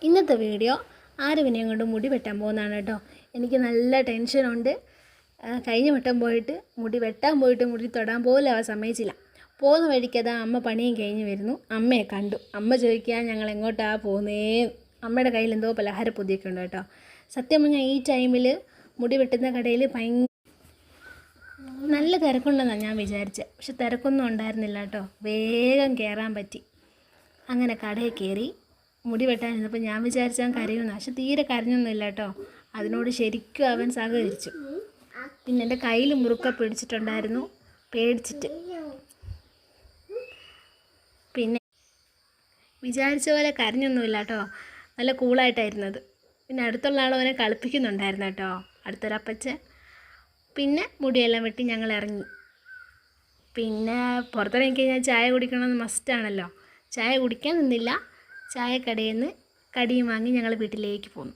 ഇന്നത്തെ വീഡിയോ ആരുവിനെയും കൊണ്ട് മുടി വെട്ടാൻ പോകുന്നതാണ് കേട്ടോ. എനിക്ക് നല്ല ടെൻഷനുണ്ട്. കഴിഞ്ഞ വട്ടം പോയിട്ട് മുടി വെട്ടാൻ പോയിട്ട് മുടി തൊടാൻ പോലും അവ സമ്മതിച്ചില്ല. പോകുന്ന വഴിക്കതാ അമ്മ പണിയും കഴിഞ്ഞ് വരുന്നു. അമ്മയെ കണ്ടു. അമ്മ ചോദിക്കാൻ ഞങ്ങൾ എങ്ങോട്ടാണ് പോകുന്നേ. അമ്മയുടെ കയ്യിൽ എന്തോ പലഹാര പൊതിയൊക്കെ ഉണ്ട് കേട്ടോ. സത്യം പറഞ്ഞാൽ ഈ ടൈമിൽ മുടി വെട്ടുന്ന കടയിൽ നല്ല തിരക്കുണ്ടെന്നാണ് ഞാൻ വിചാരിച്ചത്. പക്ഷെ തിരക്കൊന്നും ഉണ്ടായിരുന്നില്ല കേട്ടോ. വേഗം കയറാൻ പറ്റി. അങ്ങനെ കടയിൽ കയറി മുടി വെട്ടാനിരുന്നപ്പോൾ ഞാൻ വിചാരിച്ചാൽ കരയുന്നു. പക്ഷെ തീരെ കരഞ്ഞൊന്നുമില്ല കേട്ടോ. അതിനോട് ശരിക്കും അവൻ സഹകരിച്ചു. പിന്നെ എൻ്റെ കയ്യിൽ മുറുക്ക പിടിച്ചിട്ടുണ്ടായിരുന്നു, പേടിച്ചിട്ട്. പിന്നെ വിചാരിച്ച പോലെ കരഞ്ഞൊന്നുമില്ല കേട്ടോ. നല്ല കൂളായിട്ടായിരുന്നത്. പിന്നെ അടുത്തുള്ള ആൾ അവനെ കളിപ്പിക്കുന്നുണ്ടായിരുന്നു കേട്ടോ, അടുത്തൊരപ്പച്ചൻ. പിന്നെ മുടിയെല്ലാം വെട്ടി ഞങ്ങൾ ഇറങ്ങി. പിന്നെ പുറത്തിറങ്ങി കഴിഞ്ഞാൽ ചായ കുടിക്കണമെന്ന് മസ്റ്റാണല്ലോ. ചായ കുടിക്കാൻ നിന്നില്ല. ചായക്കടയിൽ നിന്ന് കടിയും വാങ്ങി ഞങ്ങൾ വീട്ടിലേക്ക് പോന്നു.